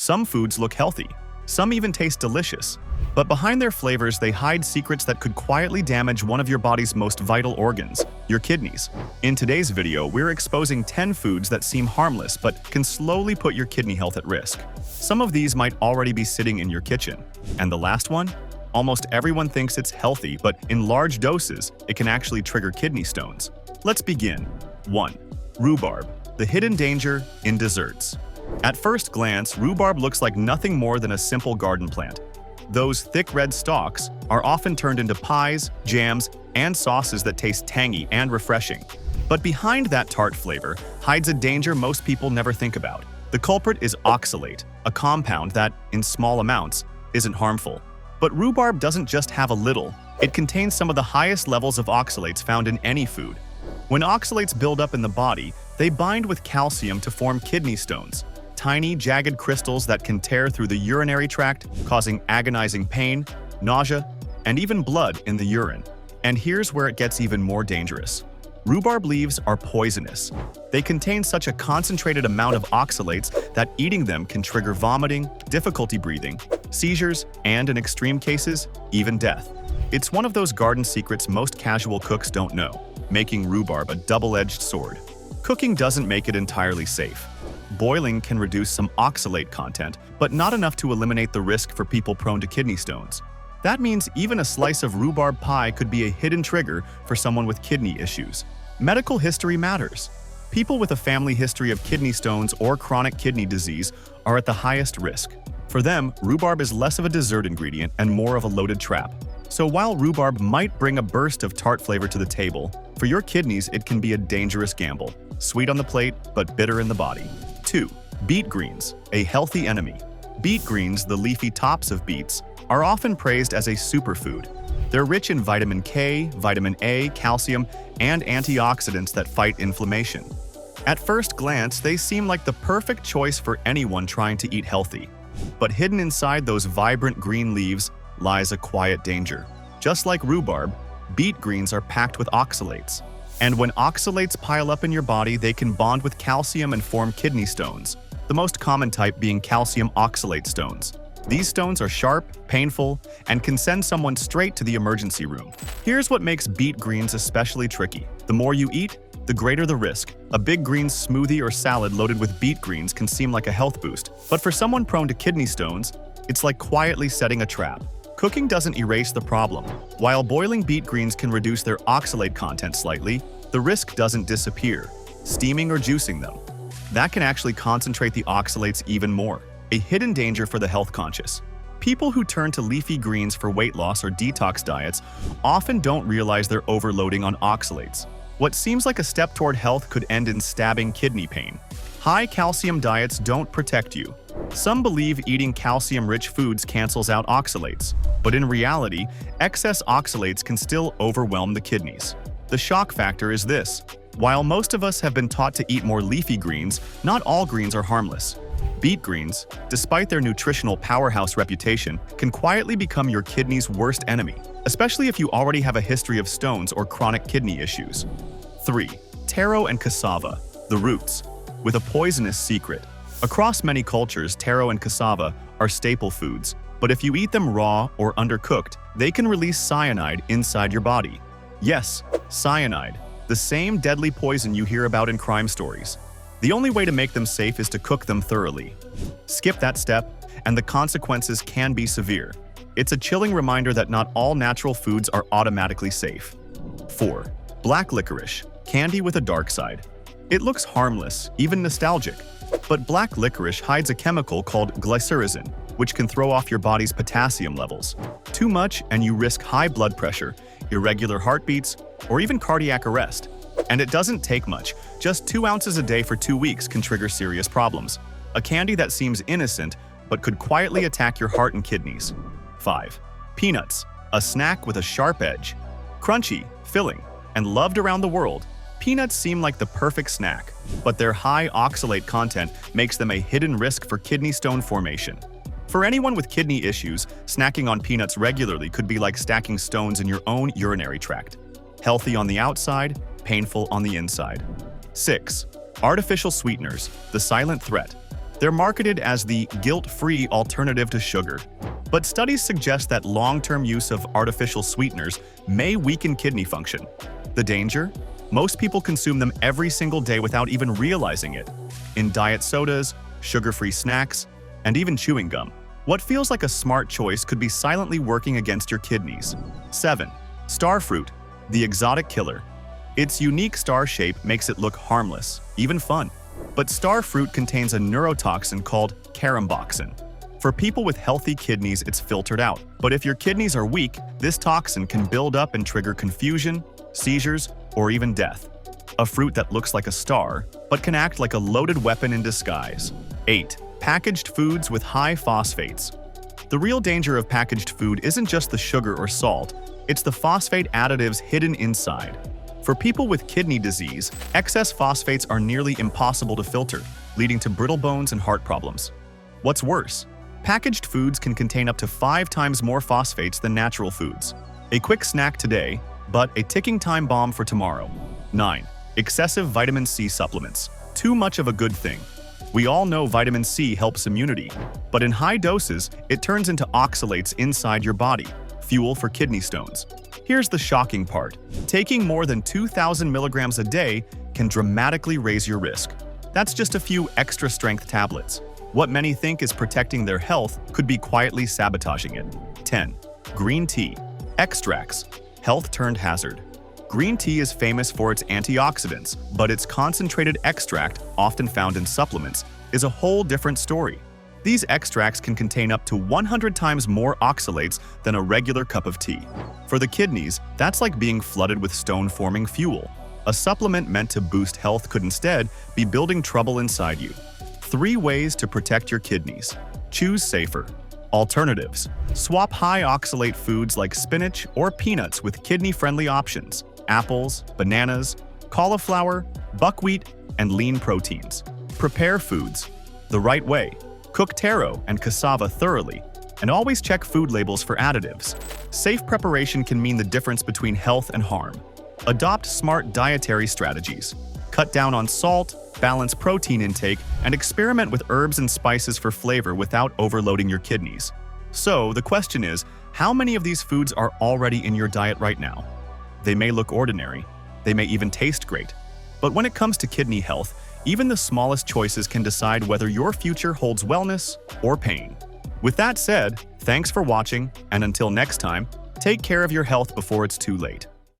Some foods look healthy. Some even taste delicious. But behind their flavors, they hide secrets that could quietly damage one of your body's most vital organs, your kidneys. In today's video, we're exposing 10 foods that seem harmless but can slowly put your kidney health at risk. Some of these might already be sitting in your kitchen. And the last one? Almost everyone thinks it's healthy, but in large doses, it can actually trigger kidney stones. Let's begin. 1. Rhubarb, the hidden danger in desserts. At first glance, rhubarb looks like nothing more than a simple garden plant. Those thick red stalks are often turned into pies, jams, and sauces that taste tangy and refreshing. But behind that tart flavor hides a danger most people never think about. The culprit is oxalate, a compound that, in small amounts, isn't harmful. But rhubarb doesn't just have a little. It contains some of the highest levels of oxalates found in any food. When oxalates build up in the body, they bind with calcium to form kidney stones, tiny, jagged crystals that can tear through the urinary tract, causing agonizing pain, nausea, and even blood in the urine. And here's where it gets even more dangerous. Rhubarb leaves are poisonous. They contain such a concentrated amount of oxalates that eating them can trigger vomiting, difficulty breathing, seizures, and in extreme cases, even death. It's one of those garden secrets most casual cooks don't know, making rhubarb a double-edged sword. Cooking doesn't make it entirely safe. Boiling can reduce some oxalate content, but not enough to eliminate the risk for people prone to kidney stones. That means even a slice of rhubarb pie could be a hidden trigger for someone with kidney issues. Medical history matters. People with a family history of kidney stones or chronic kidney disease are at the highest risk. For them, rhubarb is less of a dessert ingredient and more of a loaded trap. So while rhubarb might bring a burst of tart flavor to the table, for your kidneys it can be a dangerous gamble. Sweet on the plate, but bitter in the body. 2. Beet greens, a healthy enemy. Beet greens, the leafy tops of beets, are often praised as a superfood. They're rich in vitamin K, vitamin A, calcium, and antioxidants that fight inflammation. At first glance, they seem like the perfect choice for anyone trying to eat healthy. But hidden inside those vibrant green leaves lies a quiet danger. Just like rhubarb, beet greens are packed with oxalates. And when oxalates pile up in your body, they can bond with calcium and form kidney stones, the most common type being calcium oxalate stones. These stones are sharp, painful, and can send someone straight to the emergency room. Here's what makes beet greens especially tricky. The more you eat, the greater the risk. A big greens smoothie or salad loaded with beet greens can seem like a health boost, but for someone prone to kidney stones, it's like quietly setting a trap. Cooking doesn't erase the problem. While boiling beet greens can reduce their oxalate content slightly, the risk doesn't disappear. Steaming or juicing them, that can actually concentrate the oxalates even more. A hidden danger for the health conscious. People who turn to leafy greens for weight loss or detox diets often don't realize they're overloading on oxalates. What seems like a step toward health could end in stabbing kidney pain. High calcium diets don't protect you. Some believe eating calcium-rich foods cancels out oxalates, but in reality, excess oxalates can still overwhelm the kidneys. The shock factor is this. While most of us have been taught to eat more leafy greens, not all greens are harmless. Beet greens, despite their nutritional powerhouse reputation, can quietly become your kidney's worst enemy, especially if you already have a history of stones or chronic kidney issues. 3. Taro and cassava, the roots, with a poisonous secret. Across many cultures, taro and cassava are staple foods, but if you eat them raw or undercooked, they can release cyanide inside your body. Yes, cyanide, the same deadly poison you hear about in crime stories. The only way to make them safe is to cook them thoroughly. Skip that step, and the consequences can be severe. It's a chilling reminder that not all natural foods are automatically safe. 4. Black licorice, candy with a dark side. It looks harmless, even nostalgic, but black licorice hides a chemical called glycyrrhizin, which can throw off your body's potassium levels. Too much and you risk high blood pressure, irregular heartbeats, or even cardiac arrest. And it doesn't take much. Just 2 ounces a day for 2 weeks can trigger serious problems. A candy that seems innocent, but could quietly attack your heart and kidneys. 5. Peanuts, a snack with a sharp edge. Crunchy, filling, and loved around the world, peanuts seem like the perfect snack, but their high oxalate content makes them a hidden risk for kidney stone formation. For anyone with kidney issues, snacking on peanuts regularly could be like stacking stones in your own urinary tract. Healthy on the outside, painful on the inside. 6. Artificial sweeteners, the silent threat. They're marketed as the guilt-free alternative to sugar. But studies suggest that long-term use of artificial sweeteners may weaken kidney function. The danger? Most people consume them every single day without even realizing it. In diet sodas, sugar-free snacks, and even chewing gum. What feels like a smart choice could be silently working against your kidneys. 7. Star fruit, the exotic killer. Its unique star shape makes it look harmless, even fun. But star fruit contains a neurotoxin called caramboxin. For people with healthy kidneys, it's filtered out. But if your kidneys are weak, this toxin can build up and trigger confusion, seizures, or even death. A fruit that looks like a star, but can act like a loaded weapon in disguise. 8. Packaged foods with high phosphates. The real danger of packaged food isn't just the sugar or salt, it's the phosphate additives hidden inside. For people with kidney disease, excess phosphates are nearly impossible to filter, leading to brittle bones and heart problems. What's worse? Packaged foods can contain up to 5 times more phosphates than natural foods. A quick snack today, but a ticking time bomb for tomorrow. 9. Excessive vitamin C supplements. Too much of a good thing. We all know vitamin C helps immunity, but in high doses, it turns into oxalates inside your body, fuel for kidney stones. Here's the shocking part. Taking more than 2,000 milligrams a day can dramatically raise your risk. That's just a few extra strength tablets. What many think is protecting their health could be quietly sabotaging it. 10. Green tea. Extracts. Health turned hazard. Green tea is famous for its antioxidants, but its concentrated extract, often found in supplements, is a whole different story. These extracts can contain up to 100 times more oxalates than a regular cup of tea. For the kidneys, that's like being flooded with stone-forming fuel. A supplement meant to boost health could instead be building trouble inside you. 3 ways to protect your kidneys. Choose safer. Alternatives. Swap high oxalate foods like spinach or peanuts with kidney-friendly options. Apples, bananas, cauliflower, buckwheat, and lean proteins. Prepare foods the right way. Cook taro and cassava thoroughly, and always check food labels for additives. Safe preparation can mean the difference between health and harm. Adopt smart dietary strategies. Cut down on salt, balance protein intake, and experiment with herbs and spices for flavor without overloading your kidneys. So, the question is, how many of these foods are already in your diet right now? They may look ordinary, they may even taste great. But when it comes to kidney health, even the smallest choices can decide whether your future holds wellness or pain. With that said, thanks for watching, and until next time, take care of your health before it's too late.